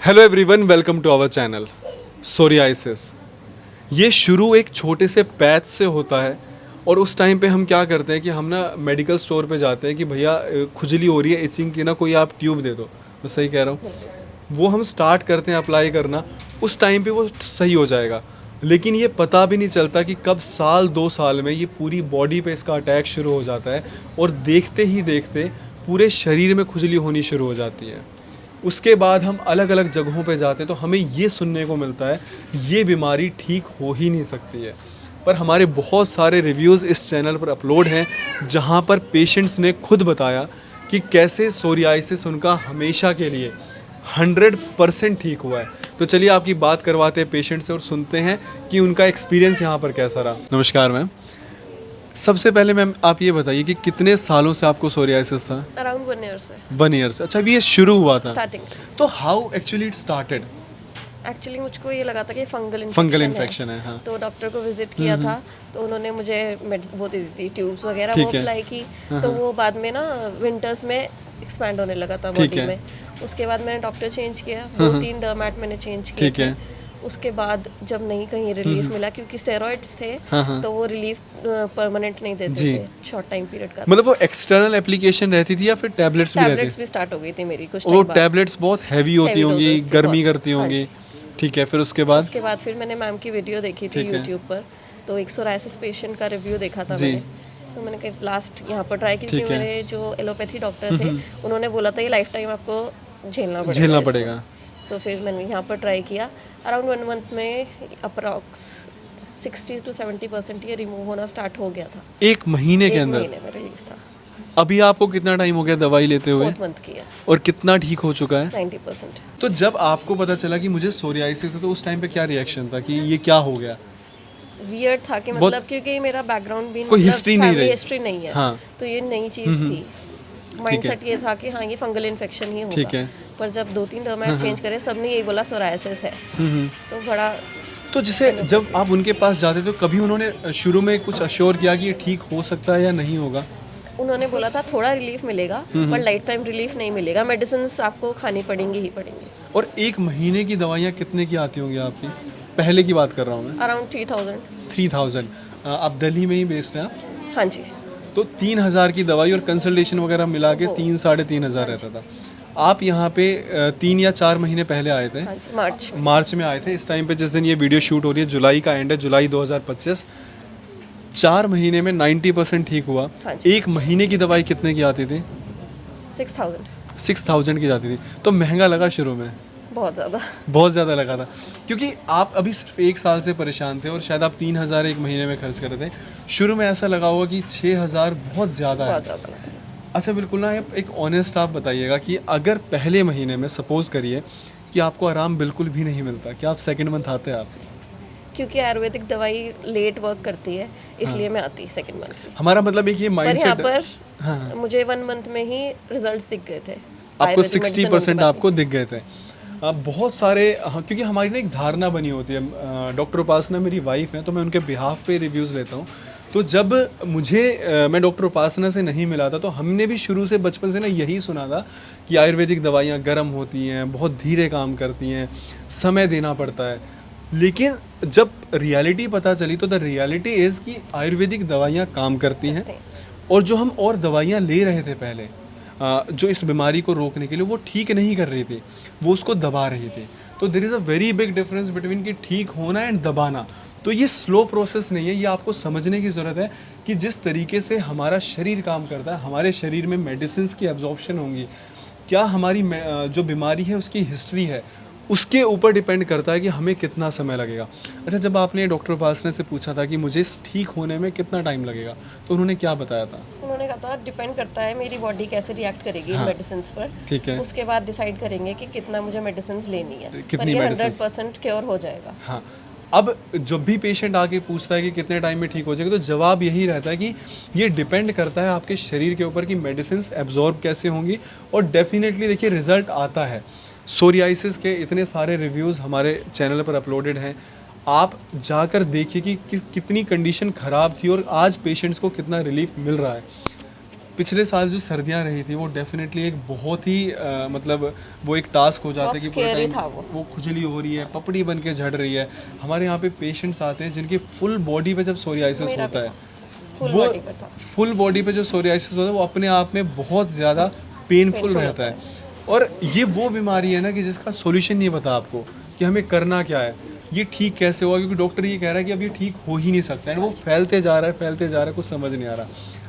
Hello everyone, welcome to our channel. Psoriasis ये शुरू एक छोटे से पैच से होता है और उस टाइम पे हम क्या करते हैं कि हम ना मेडिकल स्टोर पे जाते हैं कि भैया खुजली हो रही है, इचिंग की ना कोई आप ट्यूब दे दो। मैं सही कह रहा हूँ? वो हम स्टार्ट करते हैं अप्लाई करना, उस टाइम पे वो सही हो जाएगा, लेकिन ये पता भी नहीं चलता कि कब साल 2 साल में ये पूरी बॉडी पे इसका अटैक शुरू हो जाता है और देखते ही देखते पूरे शरीर में खुजली होनी शुरू हो जाती है। उसके बाद हम अलग अलग जगहों पे जाते हैं तो हमें ये सुनने को मिलता है ये बीमारी ठीक हो ही नहीं सकती है। पर हमारे बहुत सारे रिव्यूज़ इस चैनल पर अपलोड हैं जहाँ पर पेशेंट्स ने खुद बताया कि कैसे सोरियासिस उनका हमेशा के लिए 100% ठीक हुआ है। तो चलिए आपकी बात करवाते हैं पेशेंट से और सुनते हैं कि उनका एक्सपीरियंस यहाँ पर कैसा रहा। नमस्कार मैम, सबसे पहले मैम आप ये बताइए कि कितने सालों से आपको सोरियासिस था? अराउंड 1 ईयर से। 1 ईयर से। अच्छा, अभी ये शुरू हुआ था स्टार्टिंग। तो how actually it started? Actually मुझको ये लगा था कि फंगल इन्फेक्शन है। हाँ। तो डॉक्टर को विजिट किया था तो उन्होंने मुझे वो दे दी थी, ट्यूब्स वगैरह वो अप्लाई की। तो वो बाद में ना विंटर्स में एक्सपैंड होने लगा था बॉडी में। उसके बाद मैंने डॉक्टर चेंज किया, 2-3 डर्मेट मैंने चेंज किए। ठीक है। उसके बाद जब नहीं कहीं रिलीफ मिला, क्योंकि स्टेरॉइड्स थे तो वो रिलीफ परमानेंट नहीं देते थे, शॉर्ट टाइम पीरियड का। मतलब वो एक्सटर्नल एप्लीकेशन रहती थी या फिर टैबलेट्स भी रहती? टैबलेट्स भी स्टार्ट हो गई थी मेरी कुछ वो टाइम बाद। टैबलेट्स बहुत हैवी होती होंगी, गर्मी करती होंगी। ठीक है, फिर उसके बाद फिर मैंने मैम की वीडियो देखी थी यूट्यूब पर, तो एक सोरायसिस पेशेंट का रिव्यू देखा था मैंने। तो मैंने कहा लास्ट यहाँ पर ट्राई की, क्योंकि मेरे जो एलोपैथी डॉक्टर थे उन्होंने बोला था ये लाइफ टाइम आपको झेलना पड़ेगा। तो फिर मैंने यहाँ पर ट्राई किया। अराउंड 1 मंथ में अप्रॉक्स 60 to 70% ये रिमूव होना स्टार्ट हो गया था। 1 महीने के अंदर? 1 महीने में रिलीफ था। अभी आपको कितना टाइम हो गया दवाई लेते हुए? 4 मंथ किया और कितना ठीक हो चुका है? 90%। तो जब आपको पता चला कि मुझे सोरियासिस है तो उस टाइम पे क्या रिएक्शन था कि ये क्या हो गया? वियर्ड था कि मतलब, क्योंकि मेरा बैकग्राउंड भी कोई हिस्ट्री नहीं रही, हिस्ट्री नहीं है। हाँ। तो ये नई चीज़ थी। माइंडसेट ये था कि हाँ ये फंगल इन्फेक्शन ही होगा। ठीक है। पर जब 2-3 डर्मेट चेंज करे सबने यही बोला सोरायसिस है। तो बड़ा तो जैसे जब आप उनके पास जाते तो कभी उन्होंने शुरू में कुछ अश्योर किया कि ये ठीक हो सकता है या नहीं होगा? उन्होंने बोला था थोड़ा रिलीफ मिलेगा पर लाइफ टाइम रिलीफ नहीं मिलेगा, मेडिसिन आपको खानी पड़ेंगी ही पड़ेंगी। और 1 महीने की दवाइयाँ कितने की आती होंगी आपकी? पहले की बात कर रहा हूँ मैं। अराउंड 3000। 3000। आप दिल्ली में ही बेस्ड हैं आप? हाँ जी। तो 3000 की दवाई और कंसल्टेशन वगैरह मिला के 3-3.5 रहता था। आप यहाँ पे 3 या 4 महीने पहले आए थे। हाँ जी, मार्च में आए थे। इस टाइम पे जिस दिन ये वीडियो शूट हो रही है जुलाई का एंड है, जुलाई 2025। 4 महीने में 90% ठीक हुआ। हाँ जी। 1 महीने की दवाई कितने की आती थी? 6000 की जाती थी। तो महंगा लगा शुरू में? बहुत ज़्यादा लगा था, क्योंकि आप अभी सिर्फ 1 साल से परेशान थे और शायद आप 3000 1 महीने में खर्च कर रहे थे। शुरू में ऐसा लगा होगा कि 6000 बहुत ज़्यादा है। अच्छा, बिल्कुल ना, एक ऑनेस्ट आप बताइएगा कि अगर पहले महीने में सपोज करिए कि आपको आराम बिल्कुल भी नहीं मिलता, क्या आप सेकंड मंथ आते आप? क्योंकि आयुर्वेदिक दवाई लेट वर्क करती है इसलिए मैं आती सेकंड मंथ। हमारा मतलब एक ये माइंडसेट। पर यहाँ पर मुझे 1 मंथ में ही रिजल्ट्स दिख गए थे। आपको 60% आपको दिख गए थे। बहुत सारे क्योंकि हमारी ना एक धारणा बनी होती है। डॉक्टर उपासना मेरी वाइफ हैं तो मैं उनके बिहाफ पे रिव्यूज़ लेता हूँ। तो जब मैं डॉक्टर उपासना से नहीं मिला था तो हमने भी शुरू से बचपन से ना यही सुना था कि आयुर्वेदिक दवाइयाँ गर्म होती हैं, बहुत धीरे काम करती हैं, समय देना पड़ता है। लेकिन जब रियलिटी पता चली तो द रियलिटी इज़ कि आयुर्वेदिक दवाइयाँ काम करती हैं और जो हम और दवाइयाँ ले रहे थे पहले जो इस बीमारी को रोकने के लिए, वो ठीक नहीं कर रही थी, वो उसको दबा रही थी। तो there is a very big difference between कि ठीक होना एंड दबाना। तो ये स्लो प्रोसेस नहीं है, ये आपको समझने की ज़रूरत है कि जिस तरीके से हमारा शरीर काम करता है, हमारे शरीर में मेडिसिन्स की एब्जॉर्प्शन होंगी, क्या हमारी जो बीमारी है उसकी हिस्ट्री है, उसके ऊपर डिपेंड करता है कि हमें कितना समय लगेगा। अच्छा, जब आपने डॉक्टर उपासना से पूछा था कि मुझे ठीक होने में कितना टाइम लगेगा तो उन्होंने क्या बताया था? उन्होंने कहा था डिपेंड करता है मेरी बॉडी कैसे रिएक्ट करेगी मेडिसिन पर। ठीक है। उसके बाद डिसाइड करेंगे कि कितना मुझे मेडिसिन लेनी है, कितनी मेडिसिन। 100% क्योर हो जाएगा। हाँ। अब जब भी पेशेंट आके पूछता है कि कितने टाइम में ठीक हो जाएगा तो जवाब यही रहता है कि ये डिपेंड करता है आपके शरीर के ऊपर कि मेडिसिन एब्जॉर्ब कैसे होंगी। और डेफिनेटली देखिए रिजल्ट आता है। सोरियासिस के इतने सारे रिव्यूज़ हमारे चैनल पर अपलोडेड हैं, आप जाकर देखिए कि कितनी कंडीशन ख़राब थी और आज पेशेंट्स को कितना रिलीफ मिल रहा है। पिछले साल जो सर्दियाँ रही थी वो डेफिनेटली एक बहुत ही मतलब वो एक टास्क हो जाता है कि पूरे टाइम वो खुजली हो रही है, पपड़ी बन के झड़ रही है। हमारे यहाँ पे पेशेंट्स आते हैं जिनके फुल बॉडी पे जब सोरियासिस होता है, वो फुल बॉडी पे जो सोरियासिस होता है वो अपने आप में बहुत ज़्यादा पेनफुल रहता है। और ये वो बीमारी है ना कि जिसका सॉल्यूशन नहीं पता आपको कि हमें करना क्या है, ये ठीक कैसे होगा, क्योंकि डॉक्टर ये कह रहा है कि अब ये ठीक हो ही नहीं सकता है। वो फैलते जा रहा है, कुछ समझ नहीं आ रहा।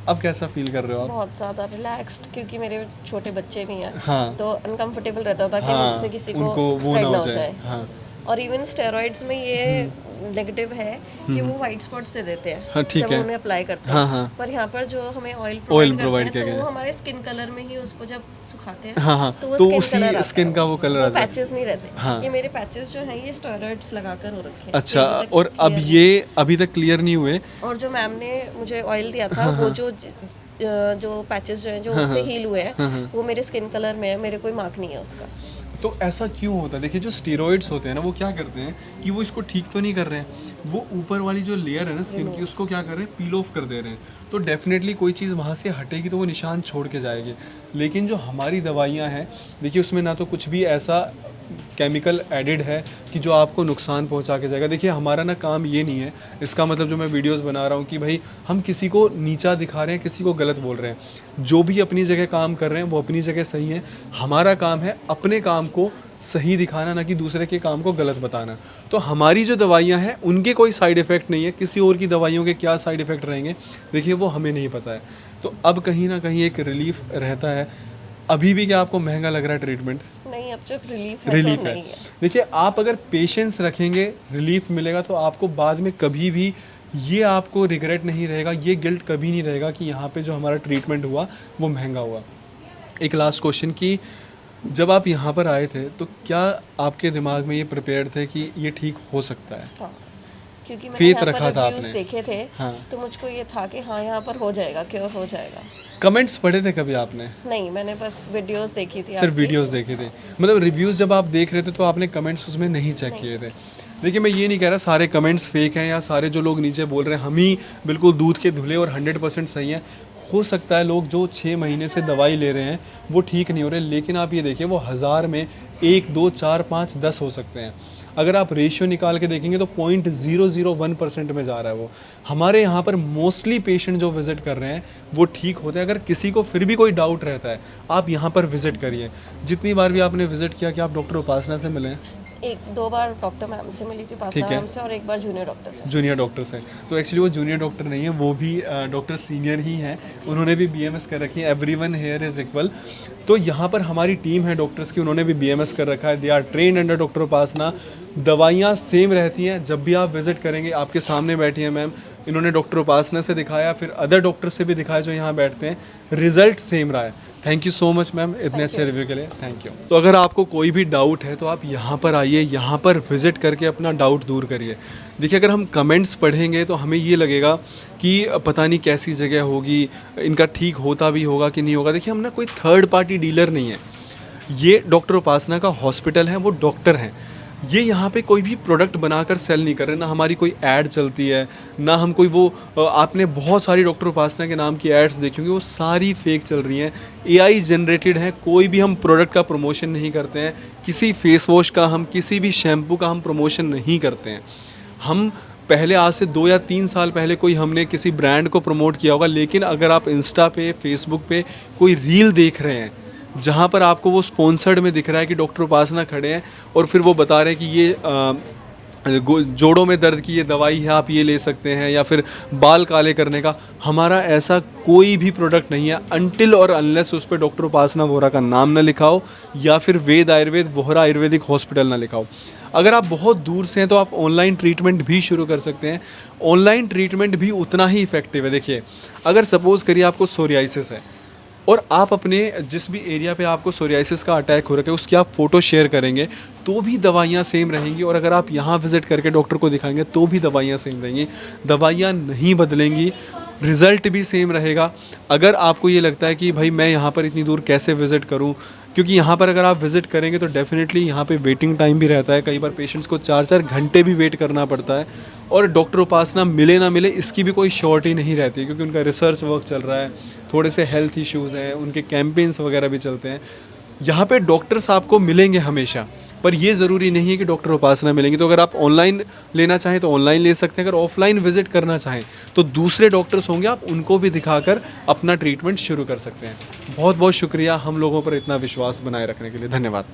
अब कैसा फील कर रहे हो आप? बहुत ज़्यादा रिलैक्स्ड, क्योंकि मेरे छोटे बच्चे भी हैं। हाँ। तो अनकंफर्टेबल रहता था कि मुझसे किसी को उनको वो स्प्रेड ना ना हो हो जाए। जाए। हाँ। और इवन स्टेरॉइड्स में ये नेगेटिव है कि वो वाइट स्पॉट्स दे देते हैं हाँ, ठीक जब है। उन्हें अप्लाई करते हैं। हाँ, हाँ। पर यहाँ पर जो हमें ऑयल provide प्रोवाइड किया करते हैं गया तो है। वो हमारे स्किन कलर में ही उसको जब सुखाते हैं हाँ, हाँ, तो वो तो स्किन उसी कलर स्किन का वो कलर आ जाता है। पैचेस नहीं रहते। हाँ। ये मेरे पैचेस जो हैं ये स्टेरॉइड्स लगाकर हो रखे हैं। अच्छा, ये अभी तक और अब clear ये अभी तक क्लियर नहीं हुए? और जो मैम ने मुझे ऑयल दिया था वो जो पैचेस जो हैं जो उससे हील हुए हैं वो मेरे स्किन कलर में है, मेरे कोई मार्क नहीं है उसका। तो ऐसा क्यों होता है? देखिए जो स्टीरॉइड्स होते हैं ना वो क्या करते हैं कि वो इसको ठीक तो नहीं कर रहे हैं, वो ऊपर वाली जो लेयर है ना स्किन की उसको क्या कर रहे हैं, पील ऑफ कर दे रहे हैं। तो डेफिनेटली कोई चीज़ वहाँ से हटेगी तो वो निशान छोड़ के जाएगी। लेकिन जो हमारी दवाइयाँ हैं देखिए उसमें ना तो कुछ भी ऐसा केमिकल एडिड है कि जो आपको नुकसान पहुंचा के जाएगा। देखिए हमारा ना काम ये नहीं है, इसका मतलब जो मैं वीडियोस बना रहा हूँ कि भाई हम किसी को नीचा दिखा रहे हैं, किसी को गलत बोल रहे हैं। जो भी अपनी जगह काम कर रहे हैं वो अपनी जगह सही है। हमारा काम है अपने काम को सही दिखाना, ना कि दूसरे के काम को गलत बताना। तो हमारी जो दवाइयाँ हैं उनके कोई साइड इफ़ेक्ट नहीं है, किसी और की दवाइयों के क्या साइड इफ़ेक्ट रहेंगे देखिए वो हमें नहीं पता है। तो अब कहीं ना कहीं एक रिलीफ रहता है। अभी भी क्या आपको महंगा लग रहा है ट्रीटमेंट? नहीं, अब जब रिलीफ है। देखिए आप अगर पेशेंस रखेंगे रिलीफ मिलेगा, तो आपको बाद में कभी भी ये आपको रिग्रेट नहीं रहेगा, ये गिल्ट कभी नहीं रहेगा कि यहाँ पे जो हमारा ट्रीटमेंट हुआ वो महंगा हुआ। एक लास्ट क्वेश्चन कि जब आप यहाँ पर आए थे तो क्या आपके दिमाग में ये प्रिपेयर्ड थे कि ये ठीक हो सकता है? हाँ, क्योंकि मैंने फेथ यहाँ रखा पर था रिव्यूज आपने? देखे थे। हाँ। तो मुझको ये था कि हाँ यहाँ पर हो जाएगा, क्योर हो जाएगा। कमेंट्स पढ़े थे कभी आपने? नहीं, मैंने बस वीडियोस देखी थी। सिर्फ वीडियोस देखे थे? मतलब रिव्यूज़ जब आप देख रहे थे तो आपने कमेंट्स उसमें नहीं चेक किए थे? देखिए मैं ये नहीं कह रहा सारे कमेंट्स फेक हैं या सारे जो लोग नीचे बोल रहे हैं हम ही बिल्कुल दूध के धुले और 100% सही हैं। हो सकता है लोग जो 6 महीने से दवाई ले रहे हैं वो ठीक नहीं हो रहे, लेकिन आप ये देखिए वो 1000 में 1, 2, 4, 5, 10 हो सकते हैं। अगर आप रेशियो निकाल के देखेंगे तो 0.001% में जा रहा है वो। हमारे यहाँ पर मोस्टली पेशेंट जो विज़िट कर रहे हैं वो ठीक होते हैं। अगर किसी को फिर भी कोई डाउट रहता है आप यहाँ पर विज़िट करिए। जितनी बार भी आपने विज़िट किया कि आप डॉक्टर उपासना से मिले? 1-2 बार डॉक्टर मैम से मिली थी, उपासना मैम से, और एक बार जूनियर डॉक्टर से। जूनियर डॉक्टर से। तो एक्चुअली वो जूनियर डॉक्टर नहीं है, वो भी डॉक्टर सीनियर ही हैं। उन्होंने भी BMS कर रखी है। Everyone here is equal. तो यहाँ पर हमारी टीम है डॉक्टर्स की, उन्होंने भी BMS कर रखा है। They are trained under doctor Upasana. दवाइयाँ सेम रहती हैं। जब भी आप विजिट करेंगे आपके सामने बैठी हैं मैम, इन्होंने डॉक्टर उपासना से दिखाया, फिर अदर डॉक्टर से भी दिखाया जो यहाँ बैठते हैं, रिजल्ट सेम रहा है। Thank you so much ma'am इतने अच्छे रिव्यू के लिए, थैंक यू। तो अगर आपको कोई भी डाउट है तो आप यहाँ पर आइए, यहाँ पर विज़िट करके अपना डाउट दूर करिए। देखिए अगर हम कमेंट्स पढ़ेंगे तो हमें ये लगेगा कि पता नहीं कैसी जगह होगी, इनका ठीक होता भी होगा कि नहीं होगा। देखिए हम ना कोई थर्ड पार्टी डीलर नहीं है, ये डॉक्टर उपासना का हॉस्पिटल है, वो डॉक्टर हैं। ये यहाँ पे कोई भी प्रोडक्ट बनाकर सेल नहीं कर रहे, ना हमारी कोई ऐड चलती है, ना हम कोई वो आपने बहुत सारी डॉक्टर उपासना के नाम की एड्स देखी होंगी, वो सारी फेक चल रही हैं, AI जनरेटेड हैं। कोई भी हम प्रोडक्ट का प्रमोशन नहीं करते हैं, किसी फेस वॉश का, हम किसी भी शैम्पू का हम प्रमोशन नहीं करते हैं। हम पहले आज से 2 या 3 साल पहले कोई हमने किसी ब्रांड को प्रमोट किया होगा, लेकिन अगर आप इंस्टा पे, फेसबुक पे कोई रील देख रहे हैं जहाँ पर आपको वो स्पॉन्सर्ड में दिख रहा है कि डॉक्टर उपासना खड़े हैं और फिर वो बता रहे हैं कि ये जोड़ों में दर्द की ये दवाई है, आप ये ले सकते हैं, या फिर बाल काले करने का, हमारा ऐसा कोई भी प्रोडक्ट नहीं है अनटिल और अनलेस उस पर डॉक्टर उपासना वोहरा का नाम ना लिखा हो या फिर वेद आयुर्वेद वोहरा आयुर्वेदिक हॉस्पिटल ना लिखा हो। अगर आप बहुत दूर से हैं तो आप ऑनलाइन ट्रीटमेंट भी शुरू कर सकते हैं। ऑनलाइन ट्रीटमेंट भी उतना ही इफेक्टिव है। देखिए अगर सपोज़ करिए आपको सोरियासिस है और आप अपने जिस भी एरिया पे आपको सोरियासिस का अटैक हो रखा है उसकी आप फ़ोटो शेयर करेंगे तो भी दवाइयाँ सेम रहेंगी, और अगर आप यहाँ विज़िट करके डॉक्टर को दिखाएंगे तो भी दवाइयाँ सेम रहेंगी। दवाइयाँ नहीं बदलेंगी, रिज़ल्ट भी सेम रहेगा। अगर आपको ये लगता है कि भाई मैं यहाँ पर इतनी दूर कैसे विज़िट करूँ क्योंकि यहाँ पर अगर आप विज़िट करेंगे तो डेफिनेटली यहाँ पे वेटिंग टाइम भी रहता है, कई बार पेशेंट्स को 4-4 घंटे भी वेट करना पड़ता है, और डॉक्टर उपासना मिले ना मिले इसकी भी कोई श्योरिटी नहीं रहती, क्योंकि उनका रिसर्च वर्क चल रहा है, थोड़े से हेल्थ इश्यूज़ हैं, उनके कैंपेन्स वगैरह भी चलते हैं। यहाँ पे डॉक्टर्स आपको मिलेंगे हमेशा, पर ये ज़रूरी नहीं है कि डॉक्टर उपासना मिलेंगे। तो अगर आप ऑनलाइन लेना चाहें तो ऑनलाइन ले सकते हैं, अगर ऑफलाइन विजिट करना चाहें तो दूसरे डॉक्टर्स होंगे, आप उनको भी दिखाकर अपना ट्रीटमेंट शुरू कर सकते हैं। बहुत बहुत शुक्रिया हम लोगों पर इतना विश्वास बनाए रखने के लिए, धन्यवाद।